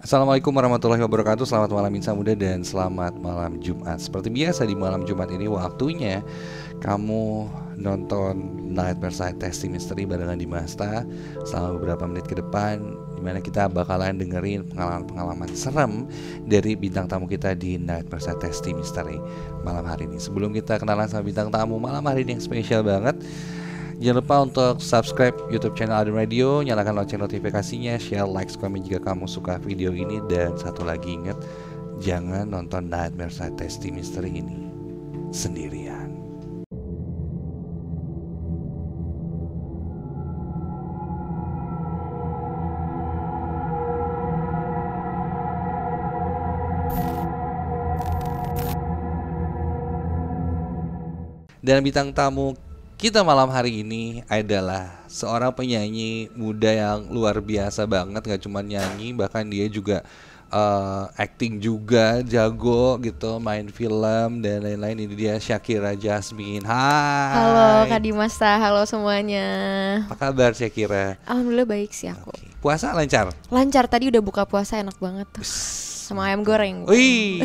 Assalamualaikum warahmatullahi wabarakatuh. Selamat malam Insan Muda dan selamat malam Jumat. Seperti biasa di malam Jumat ini waktunya kamu nonton Nightmare Side Testing Mystery barengan Dimasta selama beberapa menit ke depan, dimana kita bakalan dengerin pengalaman-pengalaman serem dari bintang tamu kita di Nightmare Side Testing Mystery malam hari ini. Sebelum kita kenalan sama bintang tamu malam hari ini yang spesial banget, jangan lupa untuk subscribe YouTube channel Adem Radio, nyalakan lonceng notifikasinya, share, like, komen jika kamu suka video ini. Dan satu lagi ingat, jangan nonton Nightmare Side Testing Mystery ini sendirian. Dan bintang tamu kita malam hari ini adalah seorang penyanyi muda yang luar biasa banget. Gak cuma nyanyi, bahkan dia juga acting juga, jago gitu, main film dan lain-lain. Ini dia Shakira Jasmine. Hai. Halo Kak Dimasta, halo semuanya. Apa kabar Shakira? Alhamdulillah baik sih aku. Oke. Puasa lancar? Lancar, tadi udah buka puasa, enak banget tuh. Sama ayam goreng. Wih.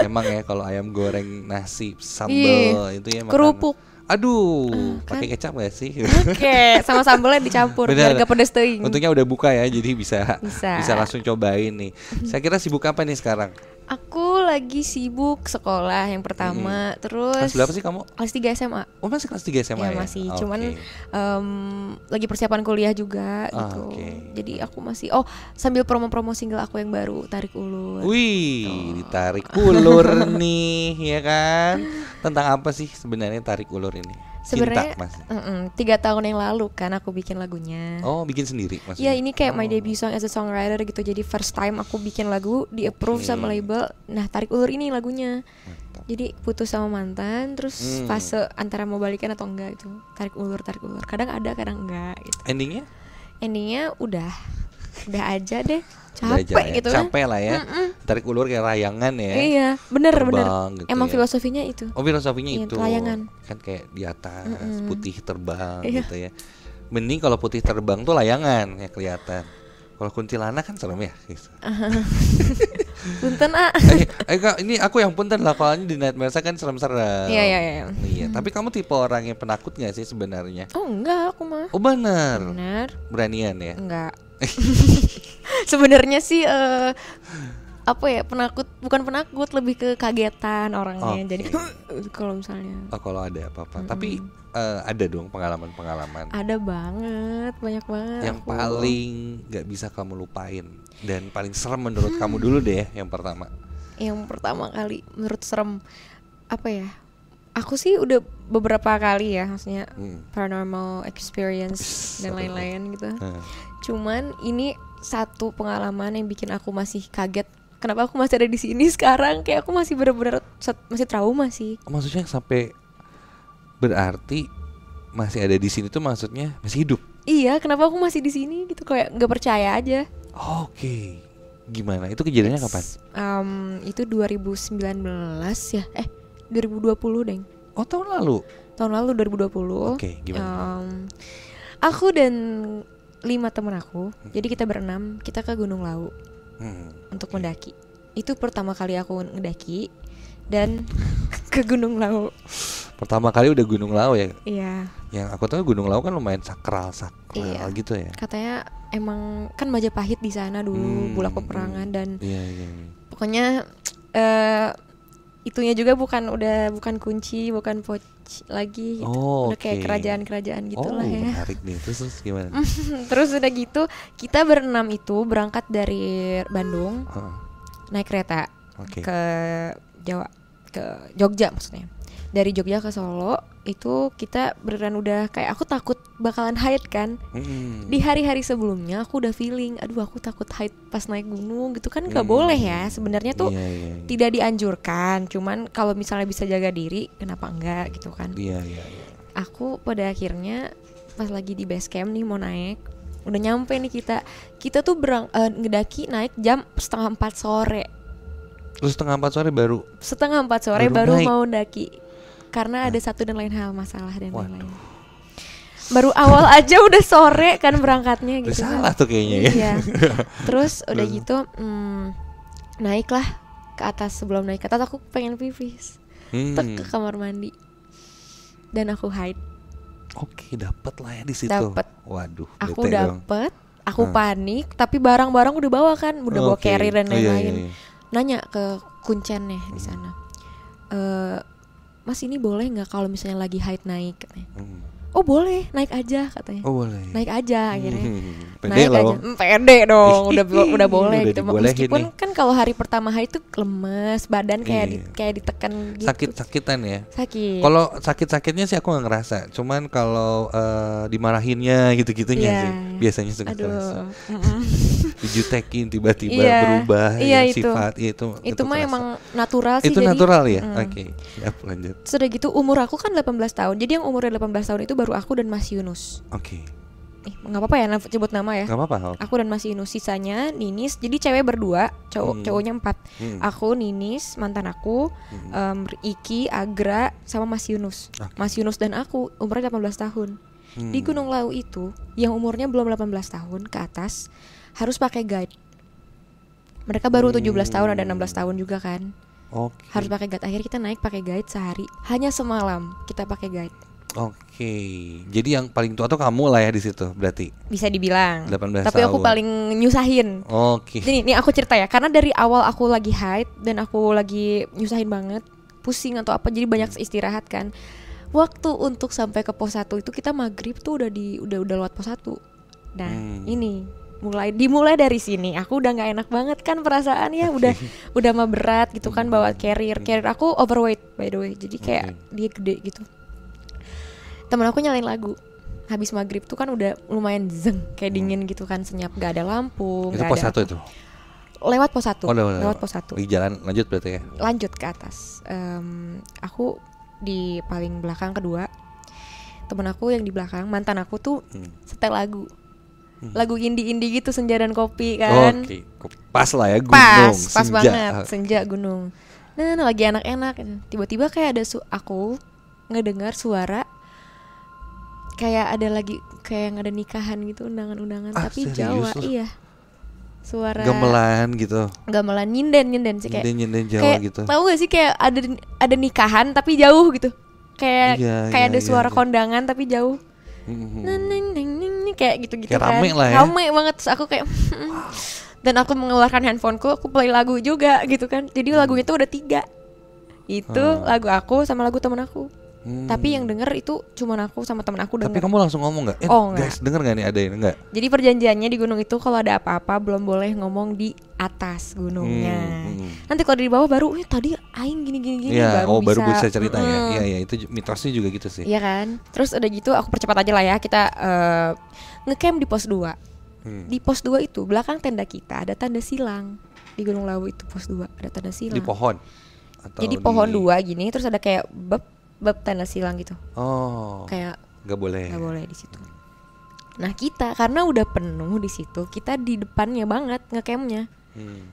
Emang ya kalau ayam goreng, nasi, sambal itu ya makan. Kerupuk. Aduh, kan? pakai kecap gak sih? Oke, sama sambalnya dicampur biar gak pedes teuing. Untungnya udah buka ya, jadi bisa Bisa langsung cobain nih. Saya kira sibuk apa nih sekarang? Aku lagi sibuk sekolah yang pertama, terus Kelas berapa sih kamu? Kelas 3 SMA. Oh masih kelas 3 SMA ya? Masih, Oke. cuman lagi persiapan kuliah juga gitu. Jadi aku masih sambil promo-promo single aku yang baru, Tarik Ulur. Wih, ditarik ulur nih, ya kan? Tentang apa sih sebenarnya Tarik Ulur ini? Sebenarnya Cinta, Mas. 3 tahun yang lalu kan aku bikin lagunya. Oh, bikin sendiri maksudnya? Ya ini kayak my debut song as a songwriter gitu. Jadi first time aku bikin lagu di approve sama label. Nah, Tarik Ulur ini lagunya. Mantap. Jadi putus sama mantan, terus fase antara mau balikan atau enggak itu. Tarik ulur. Kadang ada, kadang enggak gitu. Endingnya udah aja deh. Capek ya. gitu kan. Capek lah ya. Tarik ulur kayak layangan ya. Iya, bener. Gitu Emang ya. Filosofinya itu. Oh, filosofinya itu. Layangan. Kan kayak di atas putih terbang gitu ya. Mending kalau putih terbang tuh layangan ya kelihatan. Kalau kuntilanak kan serem ya gitu. Punten Kak, ini aku yang punten lah, kalau di Nightmare kan serem-serem. Iya. Tapi kamu tipe orang yang penakut gak sih sebenarnya? Oh enggak, aku mah. Oh benar. Beranian ya? Enggak. Sebenarnya sih apa ya, bukan penakut, lebih ke kagetan orangnya. Jadi kalau misalnya kalau ada apa-apa. Tapi ada dong pengalaman-pengalaman. Ada banget, banyak banget. Yang paling gak bisa kamu lupain dan paling serem menurut kamu dulu deh yang pertama. Yang pertama kali menurut serem apa ya? Aku sih udah beberapa kali ya, maksudnya paranormal experience dan lain-lain gitu. Cuman ini satu pengalaman yang bikin aku masih kaget. Kenapa aku masih ada di sini sekarang? Kayak aku masih benar-benar masih trauma sih. Maksudnya sampai berarti masih ada di sini tuh maksudnya masih hidup? Iya, kenapa aku masih di sini gitu, kayak nggak percaya aja. Oke. Gimana? Itu kejadiannya kapan? Itu 2019 ya? 2020 deng. Oh, tahun lalu. Tahun lalu 2020. Oke, gimana? Aku dan 5 teman aku. Jadi kita berenam, kita ke Gunung Lawu untuk mendaki. Itu pertama kali aku ngedaki dan ke Gunung Lawu. Pertama kali udah Gunung Lawu ya? Iya. Yang aku tahu Gunung Lawu kan lumayan sakral iya. Gitu ya. Katanya emang kan Majapahit di sana dulu, bulak peperangan dan iya. Pokoknya itunya juga bukan kunci, bukan lagi gitu. Udah kayak kerajaan-kerajaan gitulah ya. Menarik nih. Terus gimana? Terus udah gitu kita berenam itu berangkat dari Bandung, naik kereta ke Jawa, ke Jogja maksudnya. Dari Jogja ke Solo itu kita beneran udah kayak aku takut bakalan haid kan. Di hari-hari sebelumnya aku udah feeling, aduh aku takut haid pas naik gunung gitu kan, nggak boleh ya sebenarnya tuh. Tidak dianjurkan, cuman kalau misalnya bisa jaga diri kenapa enggak gitu kan. Iya. Aku pada akhirnya pas lagi di base camp nih mau naik, udah nyampe nih kita tuh ngedaki naik jam 3:30 sore. Terus 3:30 sore baru? 3:30 sore baru mau ndaki. Karena ada satu dan lain hal, masalah dan lain-lain. baru awal aja udah sore kan berangkatnya gitu. Salah tuh kayaknya ya. Iya. Terus udah gitu naiklah ke atas. Sebelum naik ke atas aku pengen pipis. Ke kamar mandi. Dan aku hide. Oke, dapet lah ya di situ. Dapet. Waduh, aku dapet. Aku panik, tapi barang-barang udah bawa kan, udah bawa carrier dan lain-lain. Nanya ke kuncennya di sana. Mas ini boleh nggak kalau misalnya lagi hide naik katanya. Oh boleh, naik aja katanya. Oh boleh. Naik aja akhirnya. Pede naik aja. Pede dong, udah boleh udah gitu. Meskipun kan kalau hari pertama hide tuh lemes, badan kayak ditekan gitu. Sakit-sakitan ya. Sakit. Kalau sakit-sakitnya sih aku nggak ngerasa. Cuman kalau dimarahinnya gitu-gitunya sih biasanya suka kerasa. Dijutekin tiba-tiba berubah sifat itu mah emang natural sih. Itu jadi, natural ya. Oke, siap lanjut. Sudah gitu umur aku kan 18 tahun. Jadi yang umurnya 18 tahun itu baru aku dan Mas Yunus. Oke. Nggak apa-apa ya sebut nama ya. Nggak apa-apa. Aku dan Mas Yunus, sisanya Ninis. Jadi cewek berdua, cowoknya 4. Aku, Ninis, mantan aku, Iki, Agra, sama Mas Yunus. Mas Yunus dan aku umurnya 18 tahun. Di Gunung Lawu itu yang umurnya belum 18 tahun ke atas harus pakai guide. Mereka baru 17 tahun, ada 16 tahun juga kan. Harus pakai guide. Akhirnya kita naik pakai guide sehari. Hanya semalam kita pakai guide. Oke. Jadi yang paling tua tuh kamu lah ya di situ berarti. Bisa dibilang. 18 Tapi tahun. aku paling nyusahin. Oke. Jadi ini aku cerita ya, karena dari awal aku lagi hide dan aku lagi nyusahin banget, pusing atau apa, jadi banyak istirahat kan. Waktu untuk sampai ke pos 1 itu kita maghrib tuh udah lewat pos 1. Nah, ini dimulai dari sini. Aku udah nggak enak banget kan perasaan ya, udah mah berat gitu kan bawa carrier aku overweight by the way. Jadi kayak dia gede gitu. Temen aku nyalain lagu habis maghrib tuh kan udah lumayan zeng, kayak dingin gitu kan, senyap, gak ada lampu. Itu pos 1 itu? Lewat pos 1. Lewat pos 1. Di jalan lanjut berarti ya? Lanjut ke atas. Aku di paling belakang kedua. Temen aku yang di belakang, mantan aku tuh setel lagu. Lagu indie-indie gitu, senja dan kopi kan. Oke, pas lah ya gunung. Pas banget, senja gunung. Nah, lagi enak-enak. Tiba-tiba kayak ada aku ngedengar suara kayak ada nikahan gitu, undangan-undangan tapi serius? Jawa. Iya. Suara gamelan gitu. Gamelan nyinden sih kayak. Nyinden Jawa kayak, gitu. Tahu gak sih kayak ada nikahan tapi jauh gitu. Kayak ada suara kondangan tapi jauh. Kayak gitu-gitu kayak kan. Rame lah ya. Rame banget. Terus aku kayak dan aku mengeluarkan handphoneku, aku play lagu juga gitu kan. Jadi lagunya tuh udah 3. Itu lagu aku sama lagu temen aku. Tapi yang denger itu cuma aku sama temen aku denger. Tapi kamu langsung ngomong gak? Guys denger gak nih ada ini? Enggak. Jadi perjanjiannya di gunung itu kalau ada apa-apa belum boleh ngomong di atas gunungnya. Nanti kalau di bawah baru tadi aing gini ya, baru bisa cerita ya. Iya itu mitosnya juga gitu sih. Iya kan. Terus udah gitu aku percepat aja lah ya. Kita ngecamp di pos 2. Di pos 2 itu belakang tenda kita ada tanda silang. Di Gunung Lawu itu pos 2 ada tanda silang. Di pohon? Jadi pohon 2 gini, terus ada kayak bab tanda silang gitu. Kayak nggak boleh di situ. Nah kita karena udah penuh di situ, kita di depannya banget ngecampnya.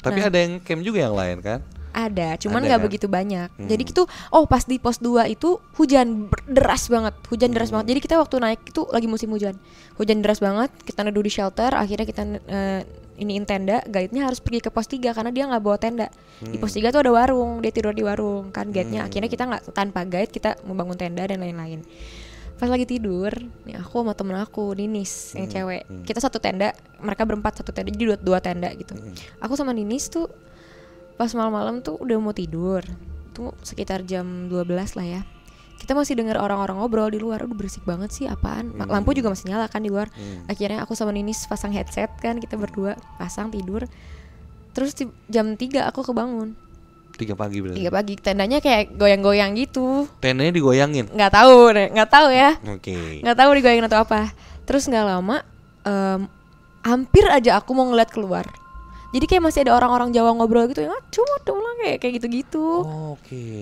Tapi ada yang camp juga yang lain kan? Ada, cuman nggak begitu banyak. Jadi itu pas di pos 2 itu hujan deras banget. Jadi kita waktu naik itu lagi musim hujan. Hujan deras banget, kita neduh di shelter. Akhirnya kita iniin tenda. Guide-nya harus pergi ke pos 3 karena dia nggak bawa tenda. Di pos 3 tuh ada warung, dia tidur di warung kan guide-nya. Akhirnya kita nggak tanpa guide, kita membangun tenda dan lain-lain. Pas lagi tidur, nih aku sama temen aku Ninis yang cewek. Kita satu tenda, mereka berempat satu tenda, jadi dua tenda gitu. Aku sama Ninis tuh pas malam-malam tuh udah mau tidur. Tuh sekitar jam 12 lah ya. Kita masih dengar orang-orang ngobrol di luar. Udah berisik banget sih, apaan? Lampu juga masih nyala kan di luar. Akhirnya aku sama Ninis pasang headset kan, kita berdua pasang tidur. Terus jam 3 aku kebangun. 3 pagi berarti. 3 pagi, tendanya kayak goyang-goyang gitu. Tendanya digoyangin? Nggak tahu ya. Oke. Nggak tahu digoyangin atau apa. Terus nggak lama, hampir aja aku mau ngeliat keluar. Jadi kayak masih ada orang-orang Jawa ngobrol gitu ya, cuma kayak gitu-gitu.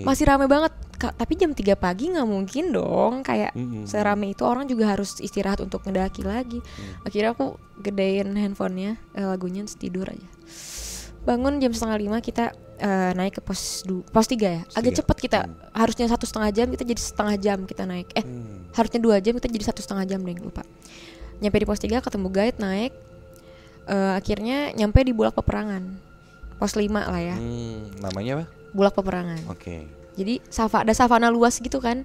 Masih rame banget. Tapi jam 3 pagi nggak mungkin dong kayak serame itu, orang juga harus istirahat untuk ngedaki lagi. Akhirnya aku gedein handphonenya, lagunya, tidur aja. Bangun jam 4:30 kita naik ke pos 3 ya. Agak cepet kita, harusnya 1,5 jam kita jadi setengah jam kita naik. Harusnya 2 jam, kita jadi 1,5 jam deh, lupa. Nyampe di pos 3 ketemu guide, naik. Akhirnya nyampe di Bulak Peperangan, pos 5 lah ya. Namanya apa? Bulak Peperangan. Oke. Jadi ada savana luas gitu kan.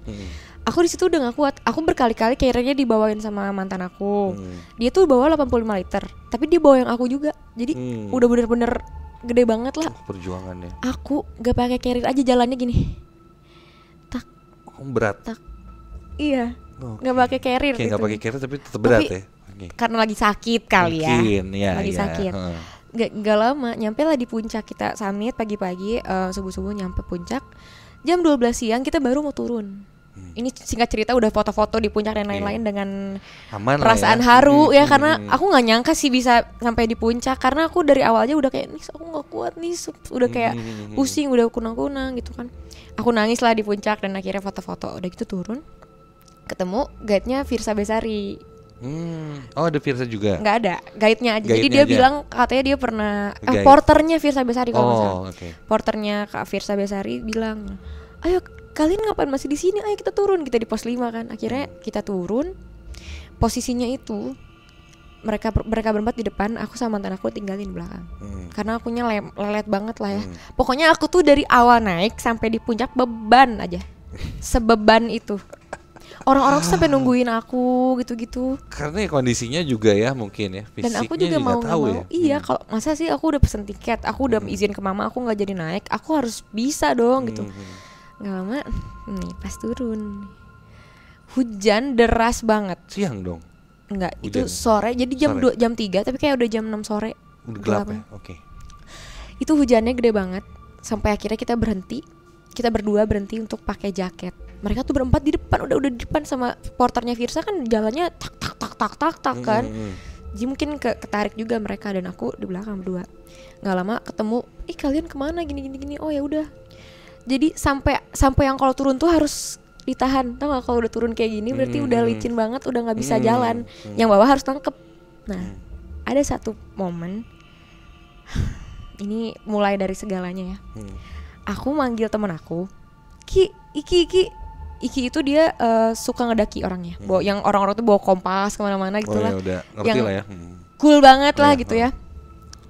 Aku di situ udah gak kuat. Aku berkali-kali carrier-nya dibawain sama mantan aku. Dia tuh bawa 85 liter, tapi dia bawa yang aku juga. Jadi udah bener-bener gede banget lah. Perjuangannya. Aku gak pakai carrier aja, jalannya gini. Tak. Berat. Tak. Iya. Gak pakai carrier gitu. Gak pakai carrier tapi tetap berat ya. Karena lagi sakit kali ya. Lagi sakit. Gak lama nyampe lah di puncak. Kita summit pagi-pagi, subuh-subuh nyampe puncak. Jam 12 siang kita baru mau turun. Ini singkat cerita udah foto-foto di puncak dan lain-lain dengan aman perasaan haru ya, karena aku nggak nyangka sih bisa sampai di puncak, karena aku dari awal aja udah kayak nih aku nggak kuat nih, udah kayak pusing, udah kunang-kunang gitu kan. Aku nangis lah di puncak dan akhirnya foto-foto. Udah gitu turun, ketemu guide-nya Firsa Besari. Oh ada Firsa juga? Nggak ada, guide-nya aja. Jadi dia bilang katanya dia pernah porternya Firsa Besari kalau nggak salah. Porternya Kak Firsa Besari bilang, ayo kalian ngapain masih di sini? Ayo kita turun. Kita di pos 5 kan. Akhirnya kita turun. Posisinya itu mereka berempat di depan, aku sama mantan aku tinggalin di belakang. Karena akunya lelet banget lah ya. Pokoknya aku tuh dari awal naik sampai di puncak beban aja. Sebeban itu. Orang-orang tuh sampai nungguin aku gitu-gitu. Karena ya kondisinya juga ya mungkin ya, fisiknya. Dan aku juga mau tahu ya. Iya, kalau masa sih aku udah pesen tiket, aku udah izin ke mama, aku nggak jadi naik, aku harus bisa dong gitu. Nggak lama, nih pas turun, hujan deras banget. Siang dong? Enggak, hujan. Itu sore, jadi jam 3, tapi kayak udah jam 6 sore. Udah gelap ya? Oke. Itu hujannya gede banget, sampai akhirnya kita berhenti. Kita berdua berhenti untuk pakai jaket. Mereka tuh berempat di depan, udah di depan sama porternya Firsa kan jalannya tak kan. Jadi mungkin ketarik juga mereka, dan aku di belakang berdua. Nggak lama ketemu, kalian kemana gini. Oh ya udah. Jadi sampai yang kalau turun tuh harus ditahan. Tau gak, kalau udah turun kayak gini berarti udah licin banget, udah nggak bisa jalan. Yang bawah harus tangkep. Nah, ada satu momen. Ini mulai dari segalanya ya. Aku manggil teman aku, Iki itu dia suka ngedaki orangnya. Yang orang-orang tuh bawa kompas kemana-mana gitu lah. Udah ngerti lah ya. Cool banget lah gitu ya.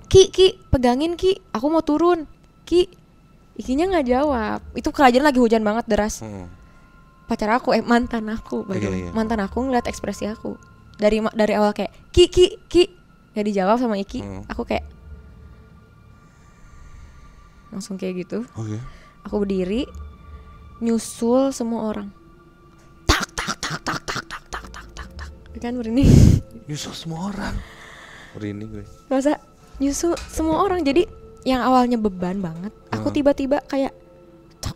Ki, pegangin Ki, aku mau turun. Ki, Ikinya nggak jawab. Itu kerajaan lagi hujan banget deras. Pacar aku, mantan aku, mantan aku ngeliat ekspresi aku dari awal kayak Ki, nggak dijawab sama Iki. Aku kayak langsung kayak gitu. Aku berdiri, nyusul semua orang. Tak. Kan merinding. Nyusul semua orang. Merinding gue. Masa nyusul semua orang, jadi yang awalnya beban banget, aku tiba-tiba kayak tak.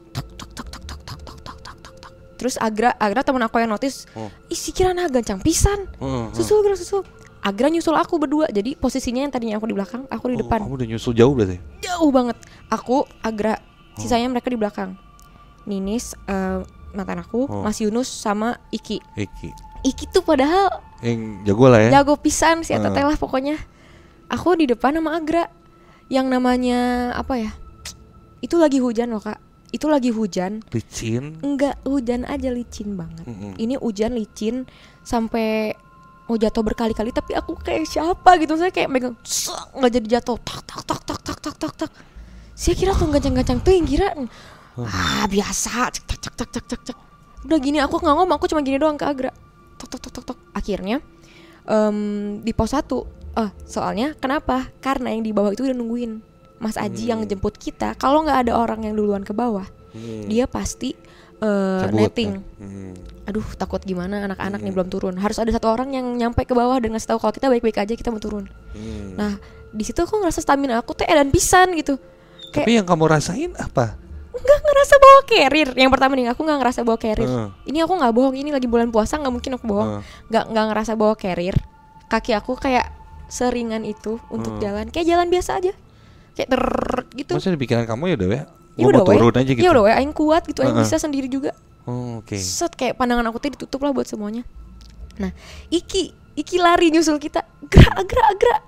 Terus Agra teman aku yang notice, si Kirana gancang pisan. Susul. Agra nyusul aku berdua. Jadi posisinya yang tadinya aku di belakang, aku di depan. Kamu udah nyusul jauh berarti? Jauh banget. Aku, Agra, sisanya mereka di belakang. Ninis, mantan aku, Mas Yunus sama Iki tuh padahal yang jago lah ya. Jago pisan si Teteh lah pokoknya. Aku di depan sama Agra. Yang namanya apa ya? Itu lagi hujan loh Kak. Itu lagi hujan. Licin? Enggak, hujan aja licin banget. Ini hujan licin sampai mau jatuh berkali-kali, tapi aku kayak siapa gitu, saya kayak megang nggak jadi jatuh. Tak. Saya kira tuh gancang-gancang tuh yang kira biasa. Cek. Udah gini aku nggak ngomong, aku cuma gini doang ke Agra. Tok. Akhirnya di pos 1. Soalnya kenapa? Karena yang di bawah itu udah nungguin Mas Aji yang jemput kita. Kalau nggak ada orang yang duluan ke bawah, dia pasti netting. Aduh, takut gimana anak-anak nih belum turun. Harus ada satu orang yang nyampe ke bawah dan ngasih tahu kalau kita baik-baik aja, kita mau turun. Nah, di situ aku ngerasa stamina aku tuh edan pisan gitu. Tapi yang kamu rasain apa? Nggak ngerasa bawa carrier. Yang pertama nih, aku nggak ngerasa bawa carrier. Ini aku nggak bohong. Ini lagi bulan puasa, nggak mungkin aku bohong. Nggak ngerasa bawa carrier. Kaki aku kayak seringan itu untuk jalan, kayak jalan biasa aja, kayak gitu. Maksudnya di pikiran kamu ya udah ya? Ya udah turun aja gitu. Ya udah, aing kuat gitu, aing bisa sendiri juga. Oke. Set kayak pandangan aku tuh ditutup lah buat semuanya. Nah, Iki lari nyusul kita, gerak.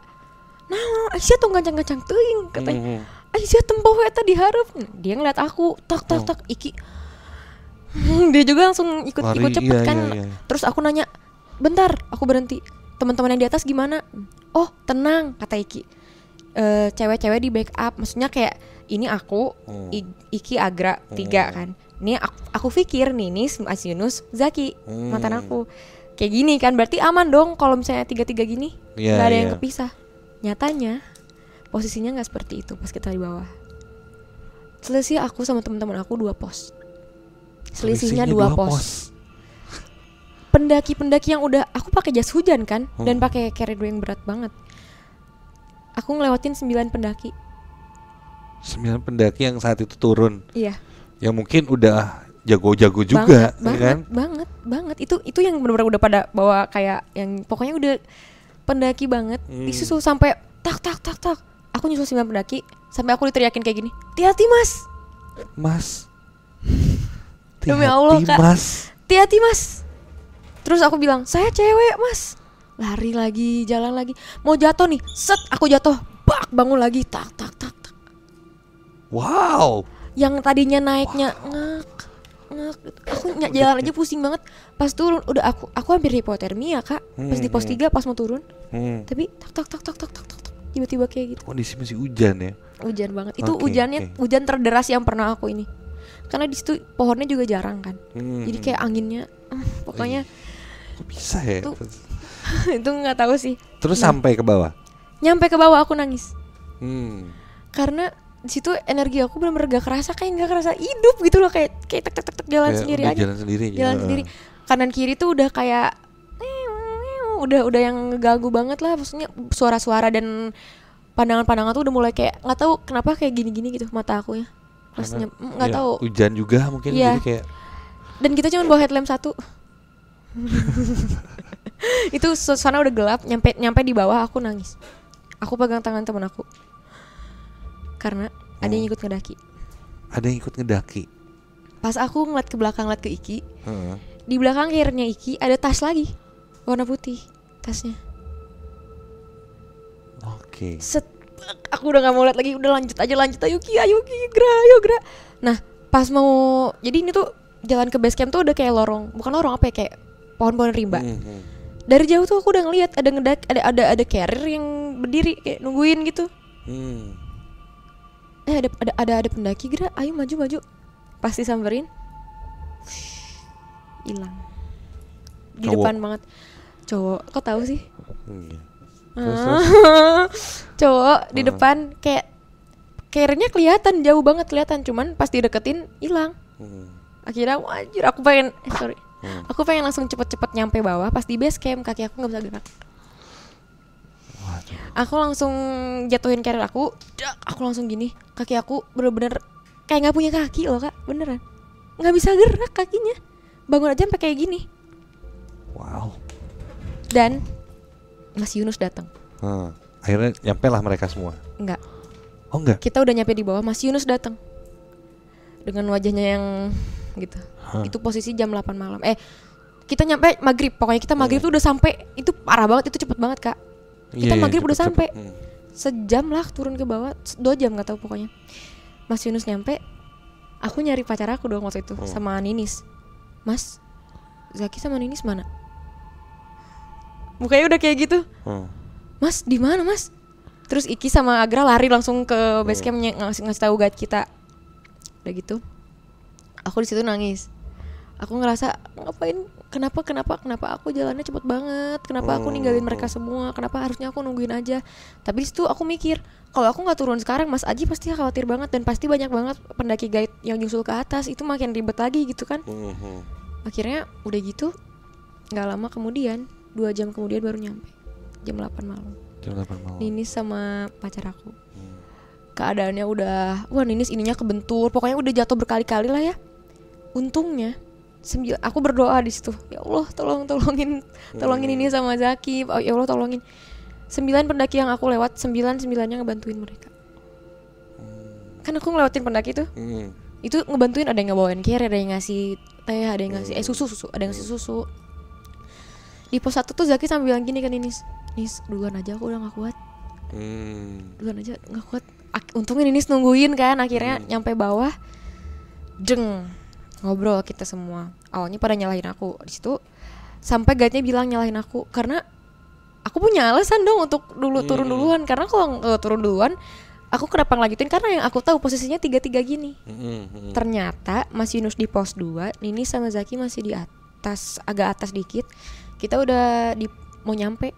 Nah, Aisyah tuh gancang-gancang teuing katanya. Aisyah tempoh eta diharap. Dia ngeliat aku, tak. Iki Dia juga langsung ikut cepet kan. Iya. Terus aku nanya, bentar, aku berhenti. Teman-teman yang di atas gimana? Oh tenang, kata Iki. Cewek-cewek di backup, maksudnya kayak ini aku, Iki, Agra, 3 kan. Ini aku pikir Ninis, Mas Yunus, Zaki, mantan aku. Kayak gini kan, berarti aman dong kalau misalnya 3-3 gini, nggak ada yang kepisah. Nyatanya posisinya nggak seperti itu pas kita di bawah. Selisih aku sama teman-teman aku 2 pos. Selisihnya 2 pos. Pendaki-pendaki yang udah, aku pakai jas hujan kan, dan pakai carry yang berat banget. Aku ngelewatin 9 pendaki. 9 pendaki yang saat itu turun. Iya. Yang mungkin udah jago-jago juga, banget. Itu yang benar-benar udah pada bawa kayak yang pokoknya udah pendaki banget. Disusul sampai tak. Aku nyusul 9 pendaki sampai aku diteriakin kayak gini. Hati-hati mas. Demi Allah Kak. Hati-hati mas. Terus aku bilang, saya cewek mas. Lari lagi, jalan lagi. Mau jatuh nih, set aku jatuh. Bak, bangun lagi, tak. Wow. Yang tadinya naiknya ngak. Aku jalan aja pusing banget. Pas turun udah aku hampir hipotermia Kak. Pas di pos 3 pas mau turun. Tapi tak. Tiba-tiba kayak gitu. Kondisi masih hujan ya? Hujan banget. Itu hujan terderas yang pernah aku ini. Karena di situ pohonnya juga jarang kan. Jadi kayak anginnya pokoknya kok bisa ya? Itu nggak tahu sih. Terus sampai ke bawah? Nyampe ke bawah aku nangis. Karena di situ energi aku benar-benar gak kerasa, kayak gak kerasa hidup gitu loh, kayak tak jalan sendiri aja. Jalan sendiri. Kanan kiri tuh udah kayak udah yang ngeganggu banget lah, maksudnya suara-suara dan pandangan-pandangan tuh udah mulai kayak nggak tahu kenapa kayak gini-gini gitu mata aku ya. Rasanya nggak tahu. Hujan juga mungkin jadi kayak. Dan kita cuma bawa headlamp 1. Itu suasana udah gelap, nyampe di bawah aku nangis. Aku pegang tangan teman aku. Karena ada yang ikut ngedaki. Ada yang ikut ngedaki. Pas aku ngeliat ke belakang, ngeliat ke Iki, di belakang kirinya Iki ada tas lagi, warna putih tasnya. Oke. Aku udah nggak mau lihat lagi, udah lanjut ayo Ki, ayo Gra. Nah pas mau, jadi ini tuh jalan ke base camp tuh udah kayak bukan lorong apa ya, kayak pohon-pohon rimba. Dari jauh tuh aku udah ngeliat ada carrier yang berdiri kayak nungguin gitu. Ada pendaki, Gra, ayo maju. Pasti samperin. Hilang. Di depan banget. Cowok, kok tahu sih? Cowok di depan kayak carrier-nya kelihatan jauh banget cuman pas dideketin hilang. Akhirnya anjir aku pengen Aku pengen langsung cepet-cepet nyampe bawah. Pas di base camp kaki aku gak bisa gerak. Aku langsung jatuhin carrier aku langsung gini. Kaki aku bener-bener kayak gak punya kaki loh Kak. Beneran gak bisa gerak kakinya. Bangun aja sampai kayak gini. Wow. Dan Mas Yunus datang. Akhirnya nyampe lah mereka semua. Enggak. Oh enggak? Kita udah nyampe di bawah, Mas Yunus datang dengan wajahnya yang gitu. Itu posisi jam 8 malam. Kita nyampe maghrib. Pokoknya kita maghrib tuh udah sampai. Itu parah banget, itu cepet banget Kak. Kita maghrib udah sampai. Sejam lah turun ke bawah, 2 jam gak tahu pokoknya. Mas Yunus nyampe. Aku nyari pacar aku dong waktu itu sama Ninis. Mas, Zaki sama Ninis mana? Mukanya udah kayak gitu. Mas, di mana Mas? Terus Iki sama Agra lari langsung ke base camp ngasih tahu guide kita. Udah gitu. Aku di situ nangis. Aku ngerasa ngapain? Kenapa aku jalannya cepet banget? Kenapa aku ninggalin mereka semua? Kenapa harusnya aku nungguin aja? Tapi di situ aku mikir, kalau aku nggak turun sekarang, Mas Aji pasti khawatir banget dan pasti banyak banget pendaki guide yang nyusul ke atas. Itu makin ribet lagi gitu kan? Akhirnya udah gitu, nggak lama kemudian, 2 jam kemudian baru nyampe. Jam 8 malam. Ninis sama pacar aku. Keadaannya udah, Ninis ininya kebentur. Pokoknya udah jatuh berkali-kali lah ya. Untungnya aku berdoa di situ, ya Allah tolongin ini sama Zaki, ya Allah tolongin. 9 pendaki yang aku lewat, 9-9-nya ngebantuin mereka. Kan aku ngelewatin pendaki tuh, itu ngebantuin, ada yang ngebawain carrier, ada yang ngasih teh, ada yang ngasih susu, ada yang ngasih susu. Di pos 1 tuh Zaki sambil bilang gini kan, Nis duluan aja, aku udah gak kuat. Duluan aja gak kuat. Untungnya Ninis nungguin kan, akhirnya nyampe bawah. ngobrol kita semua. Awalnya pada nyalahin aku. Di situ sampai guide-nya bilang nyalahin aku karena aku punya alasan dong untuk turun duluan. Karena kalau turun duluan, aku kenapa ngelanjutin? Karena yang aku tahu posisinya 3-3 gini. Ternyata Mas Yunus di pos 2, Nini sama Zaki masih di atas, agak atas dikit. Kita udah mau nyampe.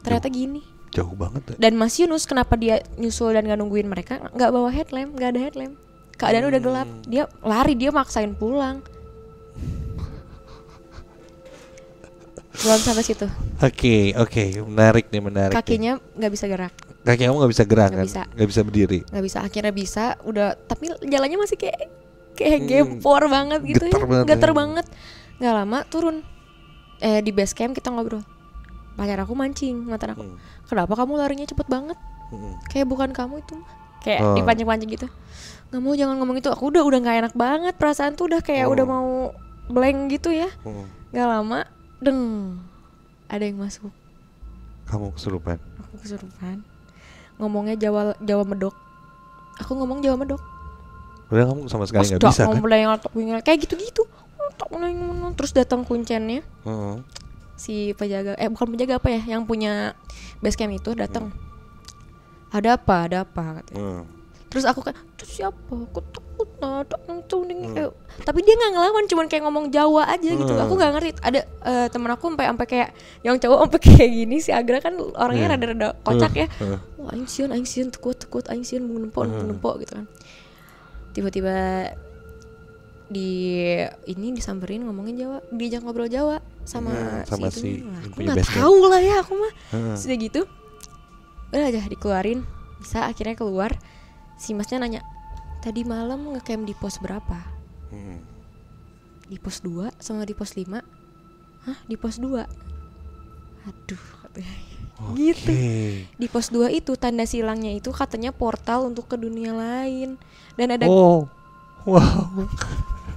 Ternyata gini. Jauh banget. Dan Mas Yunus kenapa dia nyusul dan gak nungguin mereka? Gak bawa headlamp, gak ada headlamp. Keadaan udah gelap. Dia lari, dia maksain pulang. Belum sampai situ. Oke, menarik. Kakinya nggak bisa gerak. Kaki kamu nggak bisa gerak gak kan? Bisa. Nggak bisa berdiri. Nggak bisa. Akhirnya bisa. Udah. Tapi jalannya masih kayak gempor banget gitu. Getar banget. Nggak lama turun. Di base camp kita ngobrol. Pacar aku mancing mantan aku. Kenapa kamu larinya cepet banget? Kayak bukan kamu itu. Kayak dipancing-pancing gitu. Nggak mau, jangan ngomong itu. Aku udah nggak enak banget. Perasaan tuh udah kayak udah mau blank gitu ya. Nggak lama. Deng, ada yang masuk. Kamu kesurupan? Aku kesurupan. Ngomongnya Jawa Medok. Aku ngomong Jawa Medok. Udah kamu sama sekali nggak bisa kan? Kayak gitu-gitu. Terus datang kuncennya. Si penjaga, bukan penjaga apa ya? Yang punya base camp itu datang. Ada apa katanya. Terus aku kan, terus siapa? Aku takut tapi dia nggak ngelawan, cuman kayak ngomong Jawa aja gitu. Aku nggak ngerti. Ada temen aku sampai kayak yang cowok sampai kayak gini. Si Agra kan orangnya rada-rada kocak ya. Wah, aing sieun tekut aing sieun nempok gitu kan. Tiba-tiba disamperin ngomongin Jawa, diajak ngobrol Jawa sama si aku nggak tahu lah ya aku mah. Sudah gitu, udah aja dikeluarin. Bisa akhirnya keluar. Si masnya nanya, tadi malam ngecamp di pos berapa? Di pos 2 sama di pos 5. Hah, di pos 2? Aduh, katanya. Gitu. Di pos 2 itu tanda silangnya itu katanya portal untuk ke dunia lain. Dan ada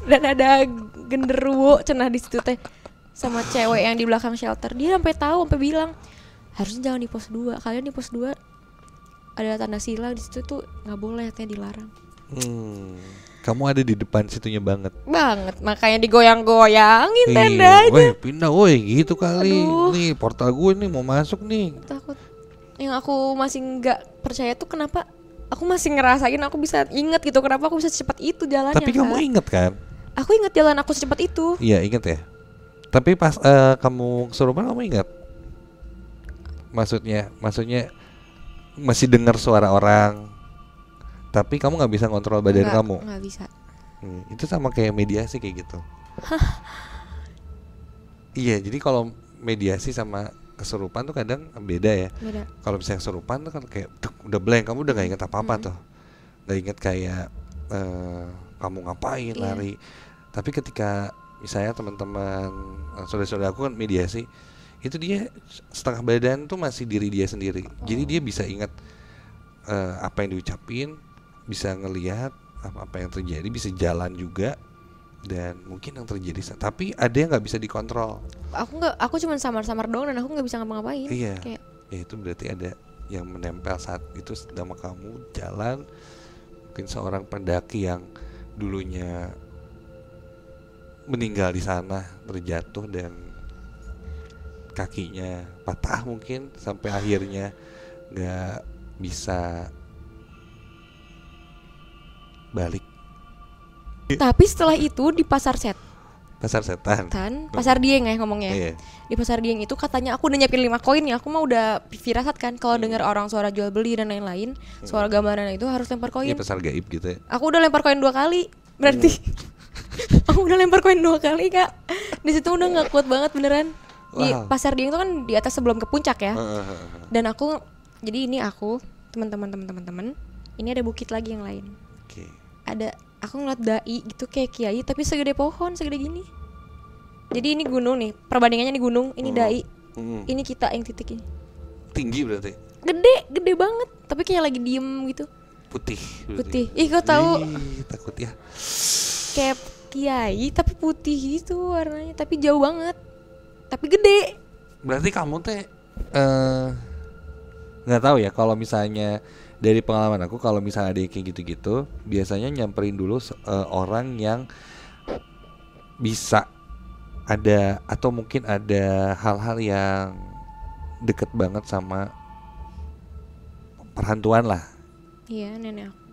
dan ada genderuwo cenah di situ teh sama cewek yang di belakang shelter. Dia sampai bilang, harusnya jangan di pos 2. Kalian di pos 2 ada tanda silang di situ tuh nggak boleh, katanya dilarang. Kamu ada di depan situnya banget, makanya digoyang-goyangin tendanya. Woi pindah, woi gitu kali. Aduh. Nih portal gue nih mau masuk nih. Takut. Yang aku masih nggak percaya tuh kenapa aku masih ngerasain aku bisa inget gitu, kenapa aku bisa secepat itu jalannya. Tapi kamu inget kan? Aku inget jalan aku secepat itu. Iya inget ya. Tapi pas kamu kesurupan kamu inget? Maksudnya masih dengar suara orang, tapi kamu nggak bisa kontrol badan kamu. Nggak bisa. Itu sama kayak mediasi kayak gitu. Iya, jadi kalau mediasi sama kesurupan tuh kadang beda ya. Kalau misalnya kesurupan tuh kan kayak udah blank, kamu udah nggak inget apa-apa tuh, nggak inget kayak kamu ngapain lari. Tapi ketika misalnya teman-teman saudara-saudara aku kan mediasi, itu dia setengah badan tuh masih diri dia sendiri. Jadi dia bisa ingat apa yang diucapin, bisa ngelihat apa yang terjadi, bisa jalan juga, dan mungkin yang terjadi. Tapi ada yang nggak bisa dikontrol. Aku cuma samar-samar doang dan aku nggak bisa ngapa-ngapain. Iya. Ya itu berarti ada yang menempel saat itu sama kamu jalan. Mungkin seorang pendaki yang dulunya meninggal di sana, terjatuh dan kakinya patah mungkin sampai akhirnya nggak bisa balik. Tapi setelah itu di pasar setan, pasar Dieng ya ngomongnya. Di pasar Dieng itu katanya aku udah nyiapin 5 koin ya. Aku mah udah firasat kan kalau dengar orang suara jual beli dan lain-lain, suara gambaran itu harus lempar koin. Iya, pasar gaib gitu ya. Aku udah lempar koin 2 kali. Berarti aku udah lempar koin 2 kali, Kak. Di situ udah enggak kuat banget beneran. Di pasar Dieng itu kan di atas sebelum ke puncak ya. Dan aku, jadi ini aku, teman-teman, ini ada bukit lagi yang lain. Ada, aku ngeliat dai gitu kayak kiai tapi segede pohon, segede gini. Jadi ini gunung nih, perbandingannya nih gunung, ini dai. Ini kita yang titik ini. Tinggi berarti? Gede banget, tapi kayak lagi diem gitu. Putih. Ih, kau tahu? Takut ya. Kayak kiai tapi putih gitu warnanya, tapi jauh banget. Tapi gede. Berarti kamu teh nggak tahu ya, kalau misalnya dari pengalaman aku, kalau misalnya ada kayak gitu-gitu biasanya nyamperin dulu orang yang bisa ada atau mungkin ada hal-hal yang deket banget sama perhantuan lah. Iya, nenek aku.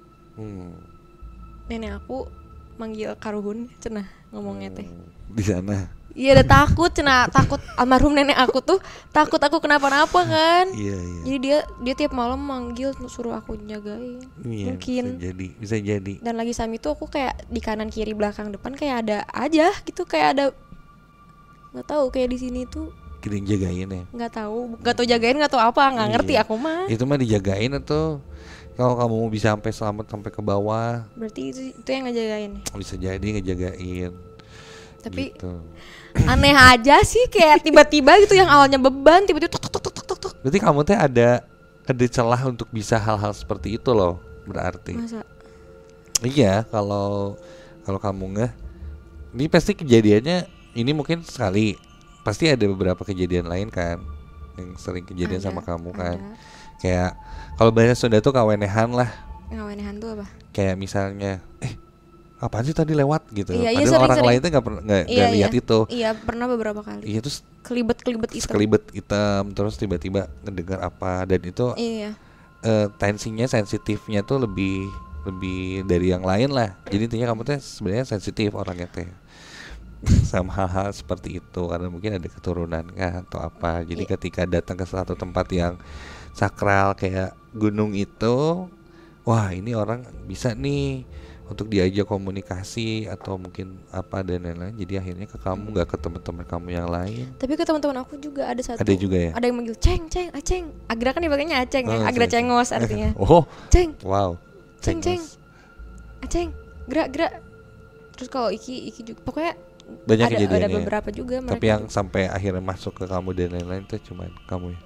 Nenek aku manggil karuhun cenah ngomongnya teh. Di sana. Iya, udah takut cenah, takut almarhum nenek aku tuh takut aku kenapa-napa kan. Iya. Jadi dia tiap malam manggil suruh aku jagain. Iya, mungkin bisa jadi. Dan lagi Sami tuh aku kayak di kanan kiri belakang depan kayak ada aja gitu, kayak ada, nggak tahu kayak di sini tuh Kirim jagain ya. Nggak tahu jagain, nggak tahu apa, nggak ngerti aku mah. Itu mah dijagain atau kalau kamu bisa sampai selamat sampai ke bawah, berarti itu yang ngejagain. Bisa jadi ngejagain. Tapi gitu. Aneh aja sih, kayak tiba-tiba gitu yang awalnya beban tiba-tiba tok. Berarti kamu teh ada celah untuk bisa hal-hal seperti itu loh, berarti. Masa? Iya, kalau kamu nggak, ini pasti kejadiannya ini mungkin sekali. Pasti ada beberapa kejadian lain kan yang sering kejadian sama kamu kan. Kayak kalau bahasa Sunda tuh kawenehan lah. Kawenehan tuh apa? Kayak misalnya apaan sih tadi lewat gitu. Iya, padahal orang lain tuh nggak lihat itu. Iya, pernah beberapa kali. Iya, terus kelibet hitam terus tiba-tiba ngedengar apa, dan itu tensinya, sensitifnya tuh lebih dari yang lain lah. Jadi intinya kamu tuh sebenarnya sensitif orangnya teh sama hal-hal seperti itu, karena mungkin ada keturunan kan atau apa. Jadi ketika datang ke suatu tempat yang sakral kayak gunung itu, wah ini orang bisa nih untuk diajak komunikasi atau mungkin apa dan lain-lain. Jadi akhirnya ke kamu, nggak ke teman-teman kamu yang lain. Tapi ke teman-teman aku juga ada satu. Ada juga ya. Ada yang manggil ceng, aceng. Agra kan dibagainya aceng ya. Agra cengos artinya. Ceng. Wow. Ceng. Aceng. Gerak. Terus kalau Iki juga. Pokoknya banyak ada kejadiannya. beberapa juga mereka. Tapi yang sampai akhirnya masuk ke kamu dan lain-lain itu cuman kamu ya.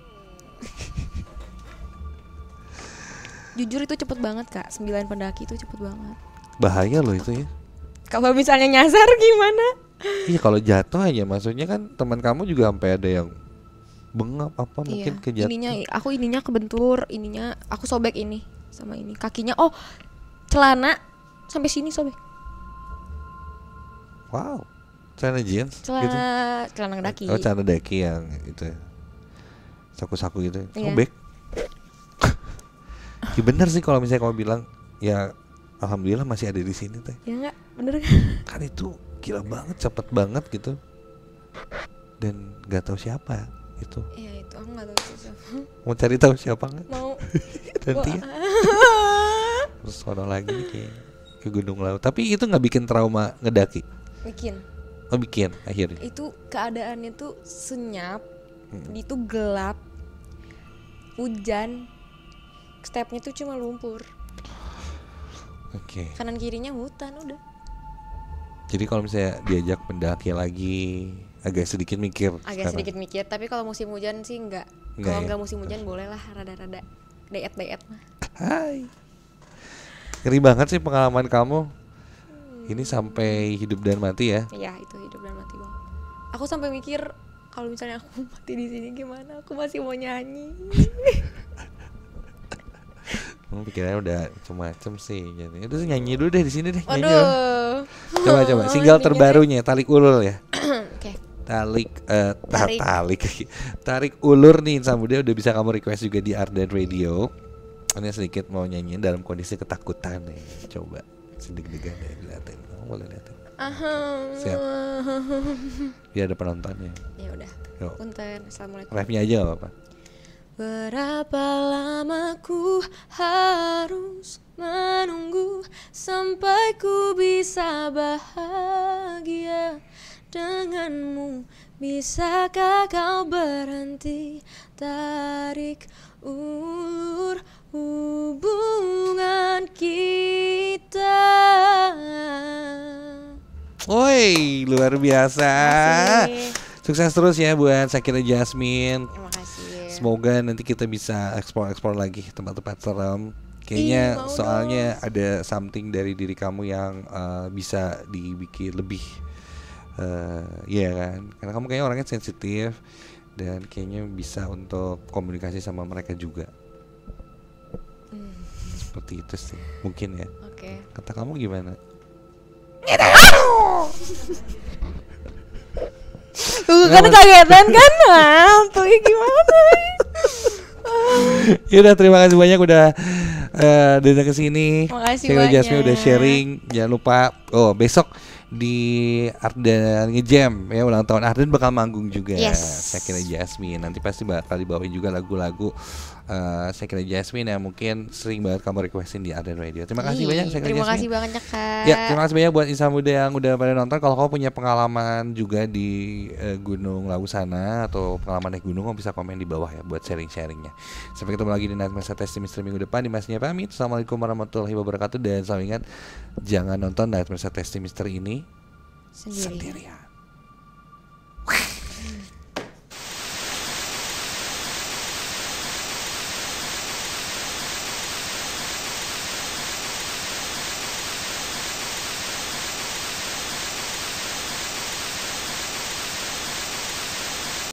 Jujur itu cepet banget Kak. 9 pendaki itu cepet banget. Bahaya loh itu ya. Kalau misalnya nyasar gimana? Iya, kalau jatuh aja, maksudnya kan teman kamu juga sampai ada yang bengap apa mungkin kejatuh. Ininya kebentur, aku sobek ini sama ini kakinya. Oh, celana sampai sini sobek. Wow. Celana jeans gitu. Celana daki. Oh, celana daki yang itu. Saku-saku gitu. Sobek. Ya bener sih kalau misalnya kamu bilang ya alhamdulillah masih ada di sini teh. Ya enggak, bener kan itu gila banget, cepet banget gitu. Dan nggak tahu siapa itu. Iya itu aku nggak tahu siapa. Mau cari tahu siapa nggak? Mau. Nanti ya. Terus sono lagi ke Gunung Lawu. Tapi itu nggak bikin trauma ngedaki? Bikin. Oh bikin akhirnya. Itu keadaannya tuh senyap, itu gelap, hujan, stepnya tuh cuma lumpur. Oke. Kanan kirinya hutan udah. Jadi kalau misalnya diajak pendaki lagi agak sedikit mikir. Sedikit mikir, tapi kalau musim hujan sih enggak. Kalau enggak musim hujan boleh lah rada-rada diet mah. Hai. Ngeri banget sih pengalaman kamu. Ini sampai hidup dan mati ya? Iya, itu hidup dan mati bang. Aku sampai mikir kalau misalnya aku mati di sini gimana? Aku masih mau nyanyi. Pikirannya udah macam-macam sih. Jadi udah nyanyi dulu deh di sini deh. Waduh. Coba single terbarunya Tarik Ulur ya. Oke. Tarik Ulur nih Samudra udah bisa kamu request juga di Ardan Radio. Ini sedikit mau nyanyiin dalam kondisi ketakutan nih. Coba sedikit-sedikit deh liatin. Kamu boleh liatin. Siap. Biar ada penontonnya. Ya udah. Punten. Assalamualaikum. Rapnya aja gak apa-apa. Berapa lama ku harus menunggu sampai ku bisa bahagia denganmu. Bisakah kau berhenti tarik ulur hubungan kita? Woi, luar biasa. Masih. Sukses terus ya buat Shakira Jasmine. Terima kasih. Semoga nanti kita bisa explore lagi tempat-tempat serem. Kayaknya soalnya ada something dari diri kamu yang bisa dibikin lebih ya kan. Karena kamu kayaknya orangnya sensitif dan kayaknya bisa untuk komunikasi sama mereka juga. Seperti itu sih mungkin ya. Oke. Kata kamu gimana? Tuh kan kagetan kan? Tuh gimana? Ya udah, terima kasih banyak udah datang ke sini. Makasih Sheila banyak. Jasmine udah sharing. Jangan lupa besok di Arden Ngejam ya, ulang tahun Arden bakal manggung juga. Yes. Sheila Jasmine nanti pasti bakal dibawain juga lagu-lagu Sheila Jasmine yang mungkin sering banget kamu requestin di Arden Radio. Terima kasih banyak Sheila Jasmine. Terima kasih banyak Kak. Ya, terima kasih banyak buat insan muda yang udah pada nonton. Kalau kamu punya pengalaman juga di Gunung Lawu sana atau pengalaman naik gunung, kamu bisa komen di bawah ya buat sharing-sharingnya. Sampai ketemu lagi di Night Mesa Testing Misteri minggu depan. Dimasnya pamit. Assalamualaikum warahmatullahi wabarakatuh. Dan selalu ingat, jangan nonton Night Mesa Testing Misteri ini sendirian.